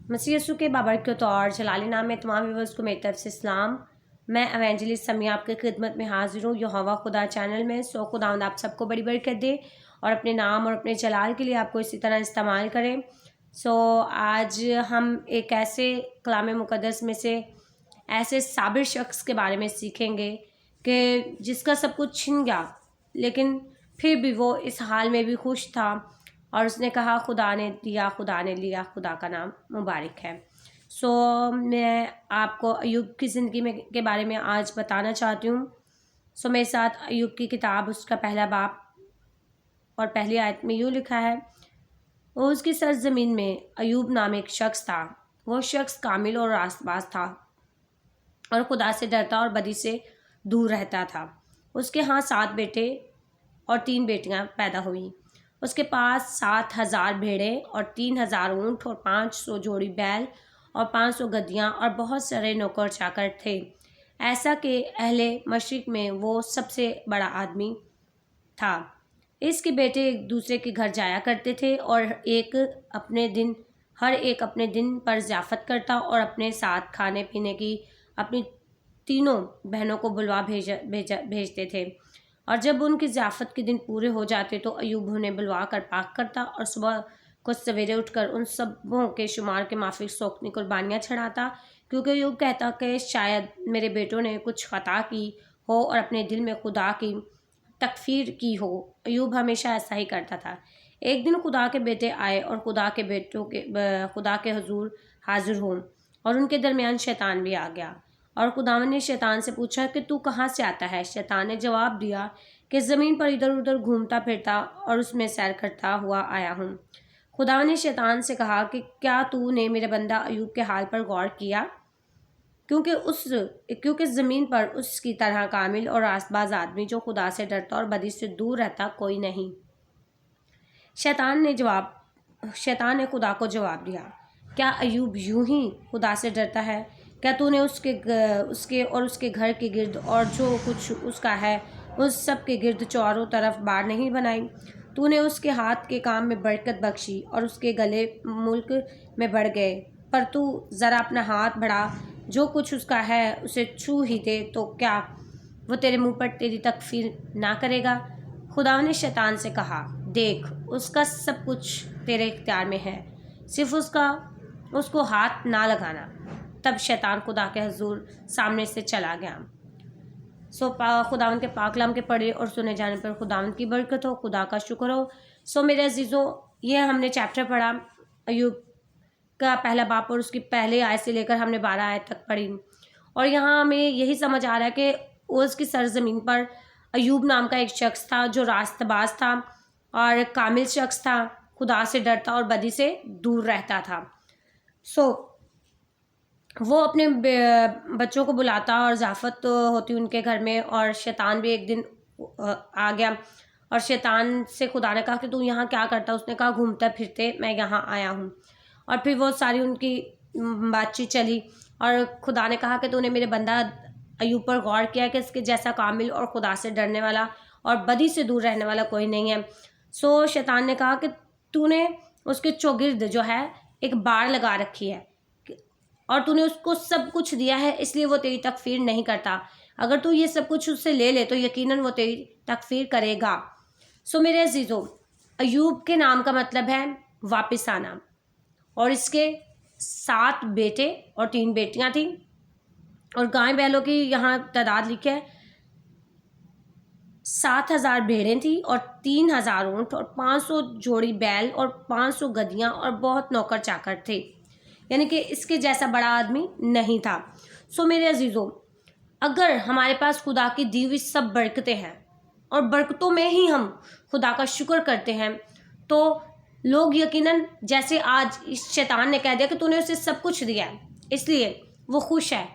مسیح یسوع کے بابرکت اور جلالی نام میں تمام ویورز کو میری طرف سے اسلام۔ میں ایونجلسٹ سمیہ آپ کی خدمت میں حاضر ہوں یہوہ خدا چینل میں۔ خداوند آپ سب کو بڑی برکت دے اور اپنے نام اور اپنے جلال کے لیے آپ کو اسی طرح استعمال کریں۔ آج ہم ایک ایسے کلام مقدس میں سے ایسے صابر شخص کے بارے میں سیکھیں گے کہ جس کا سب کچھ چھن گیا لیکن پھر بھی وہ اس حال میں بھی خوش تھا اور اس نے کہا خدا نے دیا خدا نے لیا، خدا کا نام مبارک ہے۔ میں آپ کو ایوب کی زندگی میں کے بارے میں آج بتانا چاہتی ہوں۔ میرے ساتھ ایوب کی کتاب اس کا پہلا باب اور پہلی آیت میں یوں لکھا ہے، وہ اس کی سرزمین میں ایوب نام ایک شخص تھا، وہ شخص کامل اور راست باز تھا اور خدا سے ڈرتا اور بدی سے دور رہتا تھا۔ اس کے ہاں 7 بیٹے اور 3 بیٹیاں پیدا ہوئیں۔ اس کے پاس 7,000 بھیڑیں اور 3,000 اونٹ اور 500 جوڑی بیل اور 500 گدیاں اور بہت سارے نوکر چاکر تھے، ایسا کہ اہل مشرق میں وہ سب سے بڑا آدمی تھا۔ اس کے بیٹے ایک دوسرے کے گھر جایا کرتے تھے اور ہر ایک اپنے دن پر ضیافت کرتا اور اپنے ساتھ کھانے پینے کی اپنی تینوں بہنوں کو بلوا بھیجتے تھے، اور جب ان کی ضیافت کے دن پورے ہو جاتے تو ایوب انہیں بلوا کر پاک کرتا اور صبح کو سویرے اٹھ کر ان سبوں کے شمار کے مافک سوکھنی قربانیاں چڑھاتا، کیونکہ ایوب کہتا کہ شاید میرے بیٹوں نے کچھ خطا کی ہو اور اپنے دل میں خدا کی تکفیر کی ہو۔ ایوب ہمیشہ ایسا ہی کرتا تھا۔ ایک دن خدا کے بیٹے آئے اور خدا کے حضور حاضر ہوں، اور ان کے درمیان شیطان بھی آ گیا، اور خداوند نے شیطان سے پوچھا کہ تو کہاں سے آتا ہے؟ شیطان نے جواب دیا کہ زمین پر ادھر ادھر گھومتا پھرتا اور اس میں سیر کرتا ہوا آیا ہوں۔ خداوند نے شیطان سے کہا کہ کیا تو نے میرے بندہ ایوب کے حال پر غور کیا؟ کیونکہ زمین پر اس کی طرح کامل اور راست باز آدمی جو خدا سے ڈرتا اور بدی سے دور رہتا کوئی نہیں۔ شیطان نے خدا کو جواب دیا، کیا ایوب یوں ہی خدا سے ڈرتا ہے؟ کیا تو نے اس کے اور اس کے گھر کے گرد اور جو کچھ اس کا ہے اس سب کے گرد چاروں طرف باڑ نہیں بنائی؟ تو نے اس کے ہاتھ کے کام میں برکت بخشی اور اس کے گلے ملک میں بڑھ گئے، پر تو ذرا اپنا ہاتھ بڑھا، جو کچھ اس کا ہے اسے چھو ہی دے تو کیا وہ تیرے منہ پر تیری تکفیر نہ کرے گا؟ خدا نے شیطان سے کہا، دیکھ اس کا سب کچھ تیرے اختیار میں ہے، صرف اس کو ہاتھ نہ لگانا۔ تب شیطان خدا کے حضور سامنے سے چلا گیا۔ خداوند کے پاک کلام کے پڑھے اور سنے جانے پر خداوند کی برکت ہو، خدا کا شکر ہو۔ میرے عزیزوں، یہ ہم نے چیپٹر پڑھا ایوب کا پہلا باب، اور اس کی پہلے آیت سے لے کر ہم نے 12 آیت تک پڑھی، اور یہاں ہمیں یہی سمجھ آ رہا ہے کہ اس کی سرزمین پر ایوب نام کا ایک شخص تھا جو راست باز تھا اور کامل شخص تھا، خدا سے ڈرتا اور بدی سے دور رہتا تھا۔ وہ اپنے بچوں کو بلاتا اور ضیافت ہوتی ان کے گھر میں، اور شیطان بھی ایک دن آ گیا اور شیطان سے خدا نے کہا کہ تو یہاں کیا کرتا؟ اس نے کہا گھومتے پھرتے میں یہاں آیا ہوں، اور پھر وہ ساری ان کی بات چیت چلی، اور خدا نے کہا کہ تو نے میرے بندہ ایوب پر غور کیا کہ اس کے جیسا کامل اور خدا سے ڈرنے والا اور بدی سے دور رہنے والا کوئی نہیں ہے۔ شیطان نے کہا کہ تو نے اس کے چوگرد جو ہے ایک باڑ لگا رکھی ہے اور تو نے اس کو سب کچھ دیا ہے، اس لیے وہ تیری تکفیر نہیں کرتا۔ اگر تو یہ سب کچھ اس سے لے لے تو یقیناً وہ تیری تکفیر کرے گا۔ میرے عزیزوں، ایوب کے نام کا مطلب ہے واپس آنا، اور اس کے 7 بیٹے اور 3 بیٹیاں تھیں، اور گائے بیلوں کی یہاں تعداد لکھی ہے 7,000 بھیڑیں تھیں اور 3,000 اونٹ اور 500 جوڑی بیل اور 500 گدیاں اور بہت نوکر چاکر تھے، یعنی کہ اس کے جیسا بڑا آدمی نہیں تھا۔ میرے عزیزوں، اگر ہمارے پاس خدا کی دی ہوئی سب برکتیں ہیں اور برکتوں میں ہی ہم خدا کا شکر کرتے ہیں تو لوگ یقیناً، جیسے آج اس شیطان نے کہہ دیا کہ تو نے اسے سب کچھ دیا ہے اس لیے وہ خوش ہے،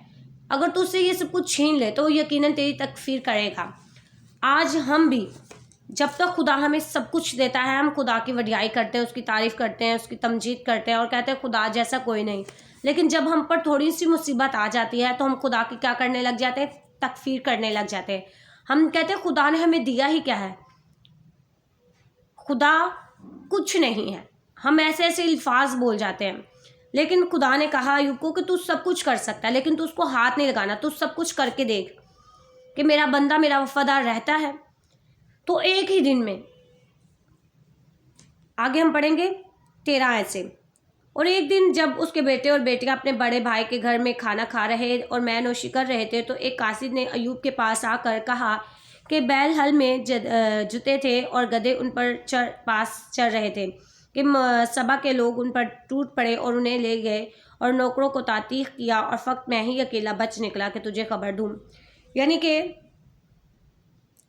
اگر تو اسے یہ سب کچھ چھین لے تو وہ یقیناً تیری تکفیر کرے گا۔ آج ہم بھی جب تک خدا ہمیں سب کچھ دیتا ہے ہم خدا کی وڈیائی کرتے ہیں، اس کی تعریف کرتے ہیں، اس کی تمجید کرتے ہیں اور کہتے ہیں خدا جیسا کوئی نہیں، لیکن جب ہم پر تھوڑی سی مصیبت آ جاتی ہے تو ہم خدا کی کیا کرنے لگ جاتے ہیں؟ تکفیر کرنے لگ جاتے ہیں۔ ہم کہتے ہیں خدا نے ہمیں دیا ہی کیا ہے، خدا کچھ نہیں ہے، ہم ایسے ایسے الفاظ بول جاتے ہیں۔ لیکن خدا نے کہا ایوب کو کہ تو سب کچھ کر سکتا ہے، لیکن تو اس کو ہاتھ نہیں لگانا، تو سب کچھ کر کے دیکھ کہ میرا بندہ میرا وفادار رہتا ہے۔ تو ایک ہی دن میں آگے ہم پڑھیں گے 13 آیت سے۔ اور ایک دن جب اس کے بیٹے اور بیٹیاں اپنے بڑے بھائی کے گھر میں کھانا کھا رہے اور مے نوشی کر رہے تھے، تو ایک قاصد نے ایوب کے پاس آ کر کہا کہ بیل ہل میں جتے تھے اور گدھے ان پر چر رہے تھے کہ سبا کے لوگ ان پر ٹوٹ پڑے اور انہیں لے گئے، اور نوکروں کو تعطیق کیا، اور فقط میں ہی اکیلا بچ نکلا کہ تجھے خبر دوں۔ یعنی کہ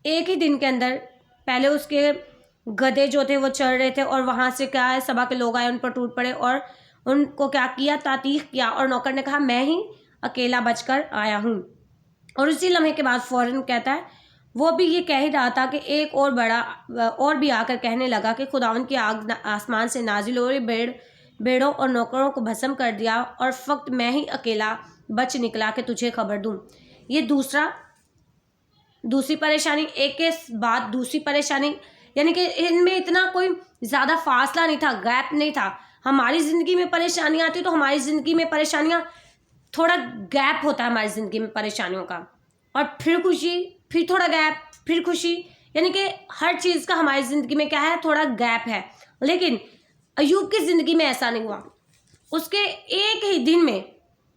ایک ہی دن کے اندر پہلے اس کے گدھے جو تھے وہ چڑھ رہے تھے، اور وہاں سے کیا ہے سبا کے لوگ آئے، ان پر ٹوٹ پڑے اور ان کو کیا تعطیق کیا، اور نوکر نے کہا میں ہی اکیلا بچ کر آیا ہوں۔ اور اسی لمحے کے بعد فوراً کہتا ہے وہ بھی یہ کہہ ہی رہا تھا کہ ایک اور بڑا اور بھی آ کر کہنے لگا کہ خداوند کی آگ آسمان سے نازل ہو رہی، بیڑوں اور نوکروں کو بھسم کر دیا، اور فقط میں ہی اکیلا بچ نکلا کہ تجھے خبر دوں۔ یہ دوسری پریشانی، ایک کے بعد دوسری پریشانی، یعنی کہ ان میں اتنا کوئی زیادہ فاصلہ نہیں تھا، گیپ نہیں تھا۔ ہماری زندگی میں پریشانیاں آتی تو ہماری زندگی میں پریشانیاں تھوڑا گیپ ہوتا ہے ہماری زندگی میں پریشانیوں کا، اور پھر خوشی، پھر تھوڑا گیپ، پھر خوشی، یعنی کہ ہر چیز کا ہماری زندگی میں کیا ہے، تھوڑا گیپ ہے۔ لیکن ایوب کی زندگی میں ایسا نہیں ہوا، اس کے ایک ہی دن میں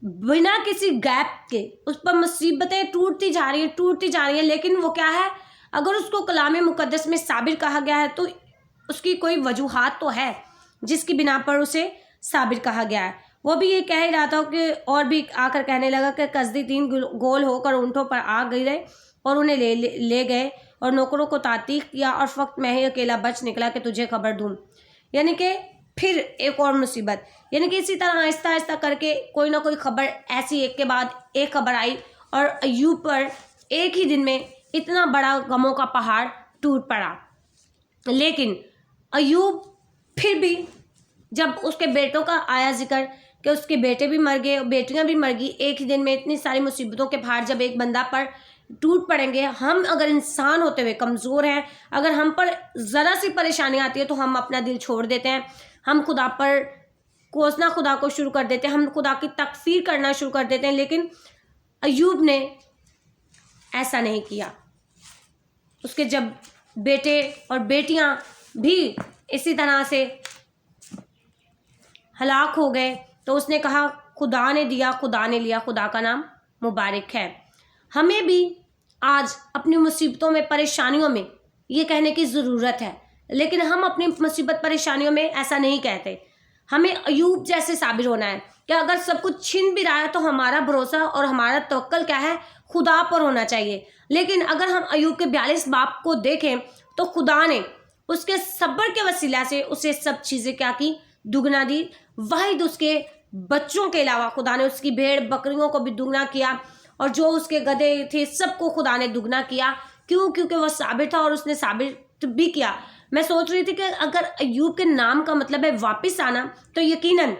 بنا کسی گیپ کے اس پر مصیبتیں ٹوٹتی جا رہی ہیں، لیکن وہ کیا ہے، اگر اس کو کلام مقدس میں صابر کہا گیا ہے تو اس کی کوئی وجوہات تو ہے جس کی بنا پر اسے صابر کہا گیا ہے۔ وہ بھی یہ کہہ رہا تھا کہ اور بھی آ کر کہنے لگا کہ قصدی 3 گول ہو کر اونٹوں پر آ گئے اور انہیں لے گئے، اور نوکروں کو تعطیق کیا، اور فقط میں ہی اکیلا بچ نکلا کہ تجھے خبر دوں۔ یعنی کہ پھر ایک اور مصیبت، یعنی کہ اسی طرح آہستہ آہستہ کر کے کوئی نہ کوئی خبر ایسی ایک کے بعد ایک خبر آئی، اور ایوب پر ایک ہی دن میں اتنا بڑا غموں کا پہاڑ ٹوٹ پڑا۔ لیکن ایوب پھر بھی جب اس کے بیٹوں کا آیا ذکر کہ اس کے بیٹے بھی مر گئے، بیٹیاں بھی مر گئی، ایک ہی دن میں اتنی ساری مصیبتوں کے پہاڑ جب ایک بندہ پر ٹوٹ پڑیں گے، ہم اگر انسان ہوتے ہوئے کمزور ہیں، اگر ہم پر ذرا سی پریشانی آتی ہے تو ہم اپنا دل چھوڑ دیتے ہیں، ہم خدا پر کوسنا خدا کو شروع کر دیتے ہیں، ہم خدا کی تکفیر کرنا شروع کر دیتے ہیں۔ لیکن ایوب نے ایسا نہیں کیا۔ اس کے جب بیٹے اور بیٹیاں بھی اسی طرح سے ہلاک ہو گئے تو اس نے کہا خدا نے دیا، خدا نے لیا، خدا کا نام مبارک ہے۔ ہمیں بھی آج اپنی مصیبتوں میں، پریشانیوں میں یہ کہنے کی ضرورت ہے، لیکن ہم اپنی مصیبت پریشانیوں میں ایسا نہیں کہتے۔ ہمیں ایوب جیسے صابر ہونا ہے کہ اگر سب کچھ چھن بھی رہا ہے تو ہمارا بھروسہ اور ہمارا توکل کیا ہے، خدا پر ہونا چاہیے۔ لیکن اگر ہم ایوب کے 42 باب کو دیکھیں تو خدا نے اس کے صبر کے وسیلہ سے اسے سب چیزیں کیا کی، دگنا دی۔ واحد اس کے بچوں کے علاوہ خدا نے اس کی بھیڑ بکریوں کو بھی دگنا کیا، اور جو اس کے گدھے تھے سب کو خدا نے دگنا کیا۔ کیوں؟ کیونکہ وہ صابر تھا اور اس نے صابر بھی کیا۔ میں سوچ رہی تھی کہ اگر ایوب کے نام کا مطلب ہے واپس آنا، تو یقیناً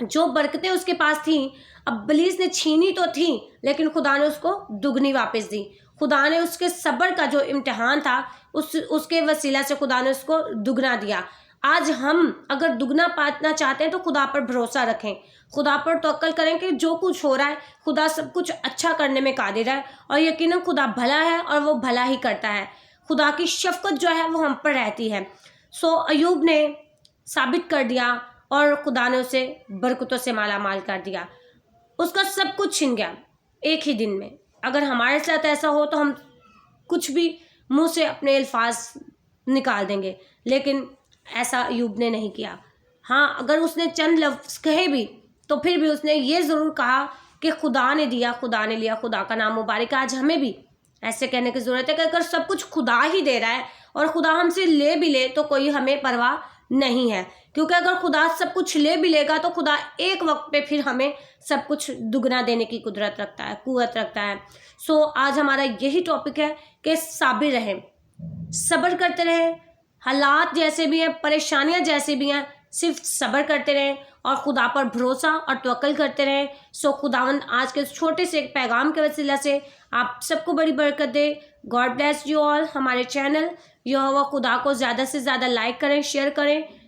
جو برکتیں اس کے پاس تھیں ابلیس نے چھینی تو تھیں، لیکن خدا نے اس کو دگنی واپس دی۔ خدا نے اس کے صبر کا جو امتحان تھا اس کے وسیلہ سے خدا نے اس کو دگنا دیا۔ آج ہم اگر دگنا پانا چاہتے ہیں تو خدا پر بھروسہ رکھیں، خدا پر توکل کریں کہ جو کچھ ہو رہا ہے خدا سب کچھ اچھا کرنے میں قادر ہے، اور یقیناً خدا بھلا ہے اور وہ بھلا ہی کرتا ہے۔ خدا کی شفقت جو ہے وہ ہم پر رہتی ہے۔ ایوب نے ثابت کر دیا اور خدا نے اسے برکتوں سے مالا مال کر دیا۔ اس کا سب کچھ چھن گیا ایک ہی دن میں۔ اگر ہمارے ساتھ ایسا ہو تو ہم کچھ بھی منہ سے اپنے الفاظ نکال دیں گے، لیکن ایسا ایوب نے نہیں کیا۔ ہاں، اگر اس نے چند لفظ کہے بھی تو پھر بھی اس نے یہ ضرور کہا کہ خدا نے دیا، خدا نے لیا، خدا کا نام مبارک ہے۔ آج ہمیں بھی ایسے کہنے کی ضرورت ہے کہ اگر سب کچھ خدا ہی دے رہا ہے اور خدا ہم سے لے بھی لے تو کوئی ہمیں پرواہ نہیں ہے، کیونکہ اگر خدا سب کچھ لے بھی لے گا تو خدا ایک وقت پہ پھر ہمیں سب کچھ دگنا دینے کی قدرت رکھتا ہے، قوت رکھتا ہے۔ آج ہمارا یہی ٹاپک ہے کہ صابر رہیں، صبر کرتے رہیں، حالات جیسے بھی ہیں، پریشانیاں جیسے بھی ہیں، صرف صبر کرتے رہیں اور خدا پر بھروسہ اور توکل کرتے رہیں۔ خداوند آج کے چھوٹے سے ایک پیغام کے وسیلہ سے آپ سب کو بڑی برکت دے۔ God bless you all. ہمارے چینل یہوہ خدا کو زیادہ سے زیادہ لائک کریں، شیئر کریں،